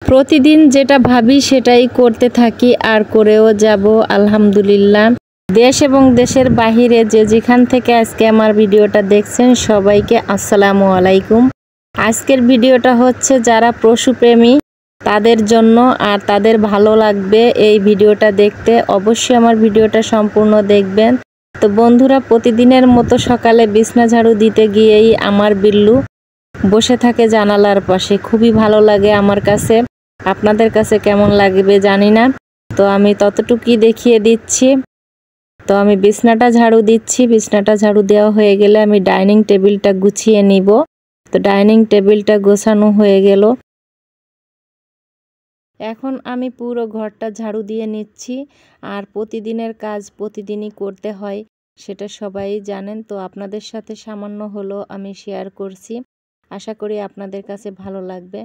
প্রতিদিন যেটা ভাবি সেটাই করতে থাকি আর করেও যাব আলহামদুলিল্লাহ। দেশ এবং দেশের বাহিরে যে যেখান থেকে আজকে আমার ভিডিওটা দেখছেন সবাইকে আসসালামু আলাইকুম। আজকের ভিডিওটা হচ্ছে যারা পশুপ্রেমী তাদের জন্য, আর তাদের ভালো লাগবে এই ভিডিওটা দেখতে। অবশ্যই আমার ভিডিওটা সম্পূর্ণ দেখবেন। তো বন্ধুরা, প্রতিদিনের মতো সকালে বিছনা ঝাড়ু দিতে গিয়েই আমার বিল্লু বসে থাকে জানালার পাশে। খুবই ভালো লাগে আমার কাছে, আপনাদের কাছে কেমন লাগবে জানি না। তো আমি ততটুকুই দেখিয়ে দিচ্ছি। তো আমি বিছনাটা ঝাড়ু দিচ্ছি। বিছনাটা ঝাড়ু দেওয়া হয়ে গেলে আমি ডাইনিং টেবিলটা গুছিয়ে নিব। তো ডাইনিং টেবিলটা গোছানো হয়ে গেল। এখন আমি পুরো ঘরটা ঝাড়ু দিয়ে নিচ্ছি। আর প্রতিদিনের কাজ প্রতিদিনই করতে হয়, সেটা সবাই জানেন। তো আপনাদের সাথে সামান্য হলো আমি শেয়ার করছি, আশা করি আপনাদের কাছে ভালো লাগবে।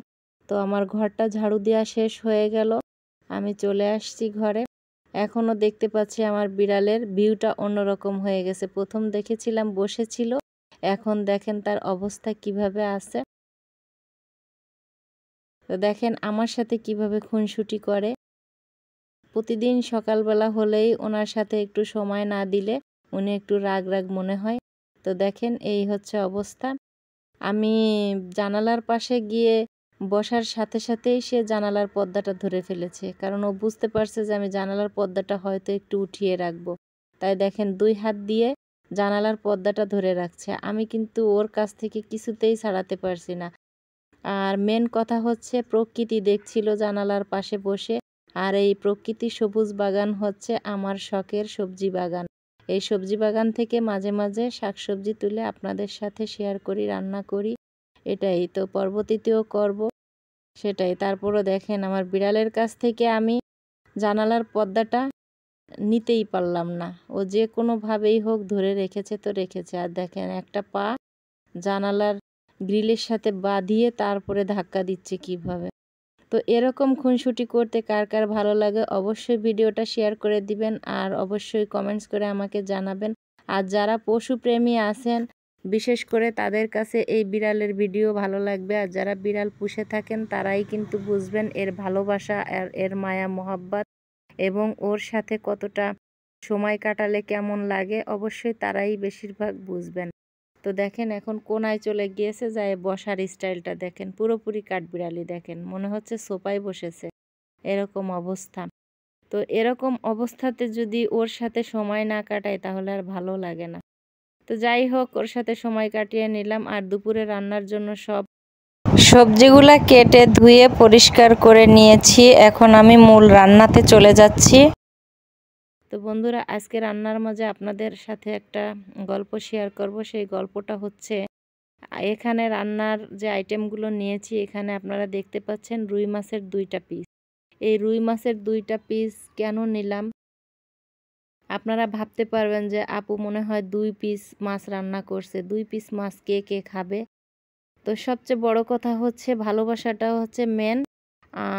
তো আমার ঘরটা ঝাড়ু দেওয়া শেষ হয়ে গেল, আমি চলে আসছি ঘরে। এখনও দেখতে পাচ্ছি আমার বিড়ালের ভিউটা অন্যরকম হয়ে গেছে। প্রথম দেখেছিলাম বসেছিল, এখন দেখেন তার অবস্থা কিভাবে আছে। তো দেখেন আমার সাথে কিভাবে খুনসুটি করে। প্রতিদিন সকালবেলা হলেই ওনার সাথে একটু সময় না দিলে উনি একটু রাগ রাগ মনে হয়। তো দেখেন এই হচ্ছে অবস্থা। আমি জানালার পাশে গিয়ে বসার সাথে সাথেই সে জানালার পর্দাটা ধরে ফেলেছে, কারণ ও বুঝতে পারছে যে আমি জানালার পর্দাটা হয়তো একটু উঠিয়ে রাখবো। তাই দেখেন 2 হাত দিয়ে জানালার পর্দাটা ধরে রাখছে। আমি কিন্তু ওর কাছ থেকে কিছুতেই ছাড়াতে পারছি না। আর মেন কথা হচ্ছে প্রকৃতি দেখছিল জানালার পাশে বসে। আর এই প্রকৃতি সবুজ বাগান হচ্ছে আমার শখের সবজি বাগান। এই সবজি বাগান থেকে মাঝে মাঝে শাকসবজি তুলে আপনাদের সাথে শেয়ার করি, রান্না করি। এটাই তো পরবর্তীতেও করব, সেটাই। তারপরও দেখেন আমার বিড়ালের কাছ থেকে আমি জানালার পর্দাটা নিতেই পারলাম না। ও যে কোনোভাবেই হোক ধরে রেখেছে তো রেখেছে। আর দেখেন একটা পা জানালার গ্রিলের সাথে বাঁধিয়ে তারপরে ধাক্কা দিচ্ছে কিভাবে। তো এরকম খুনসুটি করতে কার কার ভালো লাগে অবশ্যই ভিডিওটা শেয়ার করে দিবেন, আর অবশ্যই কমেন্টস করে আমাকে জানাবেন। আর যারা পশুপ্রেমী আছেন বিশেষ করে তাদের কাছে এই বিড়ালের ভিডিও ভালো লাগবে। আর যারা বিড়াল পুষে থাকেন তারাই কিন্তু বুঝবেন এর ভালোবাসা আর এর মায়া মহব্বত, এবং ওর সাথে কতটা সময় কাটালে কেমন লাগে অবশ্যই তারাই বেশিরভাগ বুঝবেন। তো দেখেন এখন কোনায় চলে গিয়েছে, যায় বসার স্টাইলটা দেখেন, পুরোপুরি কাঠবিড়ালি। দেখেন মনে হচ্ছে সোফায় বসেছে, এরকম অবস্থা। তো এরকম অবস্থাতে যদি ওর সাথে সময় না কাটাই তাহলে আর ভালো লাগে না। তো যাই হোক, ওর সাথে সময় কাটিয়ে নিলাম। আর দুপুরে রান্নার জন্য সব সবজিগুলা কেটে ধুয়ে পরিষ্কার করে নিয়েছি। এখন আমি মূল রান্নাতে চলে যাচ্ছি। তো বন্ধুরা, আজকে রান্নার মাঝে আপনাদের সাথে একটা গল্প শেয়ার করব। সেই গল্পটা হচ্ছে, এখানে রান্নার যে আইটেমগুলো নিয়েছি, এখানে আপনারা দেখতে পাচ্ছেন রুই মাছের 2টা পিস। এই রুই মাছের 2টা পিস কেন নিলাম আপনারা ভাবতে পারবেন যে আপু মনে হয় 2 পিস মাছ রান্না করছে। 2 পিস মাছ কে কে খাবে? তো সবচেয়ে বড় কথা হচ্ছে ভালোবাসাটা হচ্ছে মেন।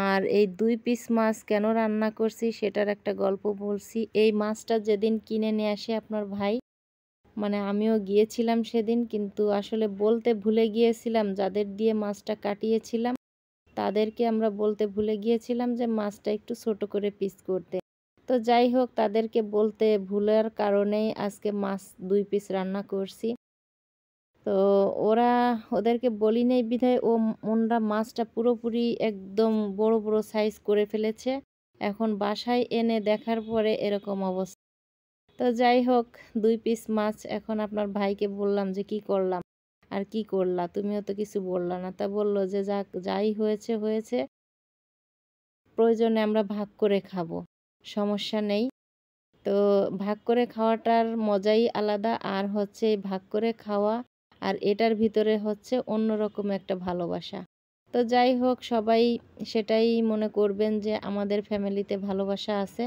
আর এই 2 পিস মাছ কেন রান্না করছি সেটার একটা গল্প বলছি। এই মাছটা যেদিন কিনে নিয়ে আসে আপনার ভাই, মানে আমিও গিয়েছিলাম সেদিন, কিন্তু আসলে বলতে ভুলে গিয়েছিলাম, যাদের দিয়ে মাছটা কাটিয়েছিলাম তাদেরকে আমরা বলতে ভুলে গিয়েছিলাম যে মাছটা একটু ছোট করে পিস করতে। তো যাই হোক, তাদেরকে বলতে ভুলের কারণেই আজকে মাছ 2 পিস রান্না করছি। তো ওদেরকে বলি নাই বিধায় ওনরা মাছটা পুরোপুরি একদম বড় বড় সাইজ করে ফেলেছে। এখন বাসায় এনে দেখার পরে এরকম অবস্থা। তো যাই হোক, 2 পিস মাছ এখন আপনার ভাইকে বললাম যে কি করলাম আর কি করলা, তুমিও তো কিছু বললা না। তা বললো যে যাই হয়েছে হয়েছে, প্রয়োজনে আমরা ভাগ করে খাবো, সমস্যা নেই। তো ভাগ করে খাওয়াটার মজাই আলাদা। আর হচ্ছে ভাগ করে খাওয়া আর এটার ভিতরে হচ্ছে অন্যরকম একটা ভালোবাসা। তো যাই হোক, সবাই সেটাই মনে করবেন যে আমাদের ফ্যামিলিতে ভালোবাসা আছে।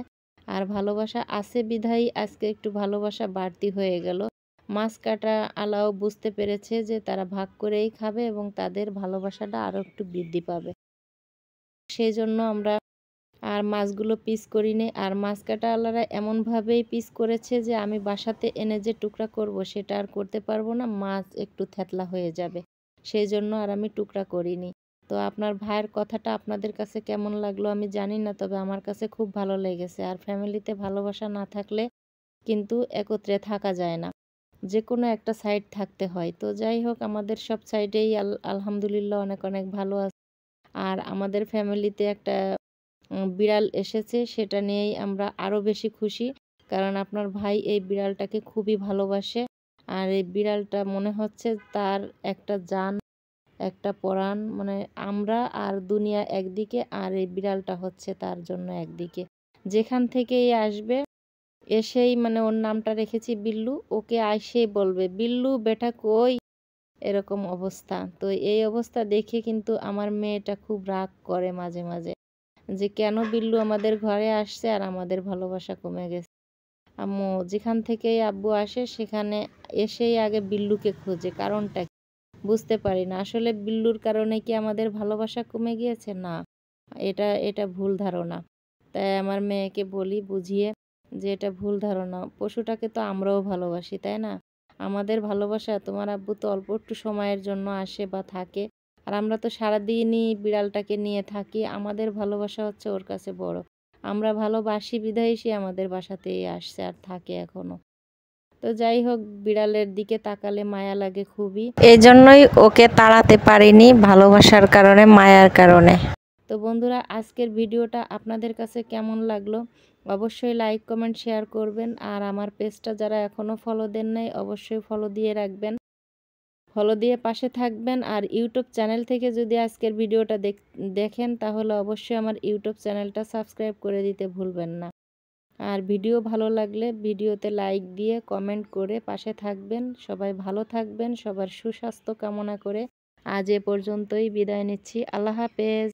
আর ভালোবাসা আছে বিধায় আজকে একটু ভালোবাসা বাড়তি হয়ে গেল। মাছ কাটা আলাও বুঝতে পেরেছে যে তারা ভাগ করেই খাবে এবং তাদের ভালোবাসাটা আরও একটু বৃদ্ধি পাবে। সেই জন্য আমরা আর মাছগুলো পিস করিনি। আর মাছ কাটাওয়ালারা এমনভাবেই পিস করেছে যে আমি বাসাতে এনে যে টুকরা করব সেটা আর করতে পারবো না, মাছ একটু থেতলা হয়ে যাবে। সেই জন্য আর আমি টুকরা করিনি। তো আপনার ভাইয়ের কথাটা আপনাদের কাছে কেমন লাগলো আমি জানি না, তবে আমার কাছে খুব ভালো লেগেছে। আর ফ্যামিলিতে ভালোবাসা না থাকলে কিন্তু একত্রে থাকা যায় না, যে কোনো একটা সাইড থাকতে হয়। তো যাই হোক, আমাদের সব সাইডেই আলহামদুলিল্লাহ অনেক অনেক ভালো আছে। আর আমাদের ফ্যামিলিতে একটা বিড়াল এসেছে, সেটা নিয়েই আমরা আরও বেশি খুশি। কারণ আপনার ভাই এই বিড়ালটাকে খুবই ভালোবাসে। আর এই বিড়ালটা মনে হচ্ছে তার একটা জান, একটা পরাণ। মানে আমরা আর দুনিয়া একদিকে, আর এই বিড়ালটা হচ্ছে তার জন্য একদিকে। যেখান থেকেই আসবে এসেই, মানে ওর নামটা রেখেছি বিল্লু, ওকে আইসেই বলবে বিল্লু বেটা কই, এরকম অবস্থা। তো এই অবস্থা দেখে কিন্তু আমার মেয়েটা খুব রাগ করে মাঝে মাঝে, যে কেন বিল্লু আমাদের ঘরে আসছে আর আমাদের ভালোবাসা কমে গেছে। আম্মু যেখান থেকেই আব্বু আসে সেখানে এসেই আগে বিল্লুকে খোঁজে, কারণটা কি? বুঝতে পারি না আসলে বিল্লুর কারণে কি আমাদের ভালোবাসা কমে গিয়েছে? না, এটা এটা ভুল ধারণা। তাই আমার মেয়েকে বলি বুঝিয়ে যে এটা ভুল ধারণা, পশুটাকে তো আমরাও ভালোবাসি, তাই না? আমাদের ভালোবাসা, তোমার আব্বু তো অল্প একটু সময়ের জন্য আসে বা থাকে, আর আমরা তো সারাদিনই বিড়ালটাকে নিয়ে থাকি। আমাদের ভালোবাসা হচ্ছে ওর কাছে বড়। আমরা ভালোবাসি বিধায় সে আমাদের বাসাতেই আসছে আর থাকে এখনো। তো যাই হোক, বিড়ালের দিকে তাকালে মায়া লাগে খুবই, এই জন্যই ওকে তাড়াতে পারিনি, ভালোবাসার কারণে, মায়ার কারণে। তো বন্ধুরা, আজকের ভিডিওটা আপনাদের কাছে কেমন লাগলো অবশ্যই লাইক কমেন্ট শেয়ার করবেন। আর আমার পেজটা যারা এখনও ফলো দেন নাই অবশ্যই ফলো দিয়ে রাখবেন, ফলো দিয়ে পাশে থাকবেন। আর ইউটিউব চ্যানেল থেকে যদি আজকের ভিডিওটা দেখেন তাহলে অবশ্যই আমার ইউটিউব চ্যানেলটা সাবস্ক্রাইব করে দিতে ভুলবেন না। আর ভিডিও ভালো লাগলে ভিডিওতে লাইক দিয়ে কমেন্ট করে পাশে থাকবেন। সবাই ভালো থাকবেন, সবার সুস্বাস্থ্য কামনা করে আজ এ পর্যন্তই বিদায় নিচ্ছি। আল্লাহ হাফেজ।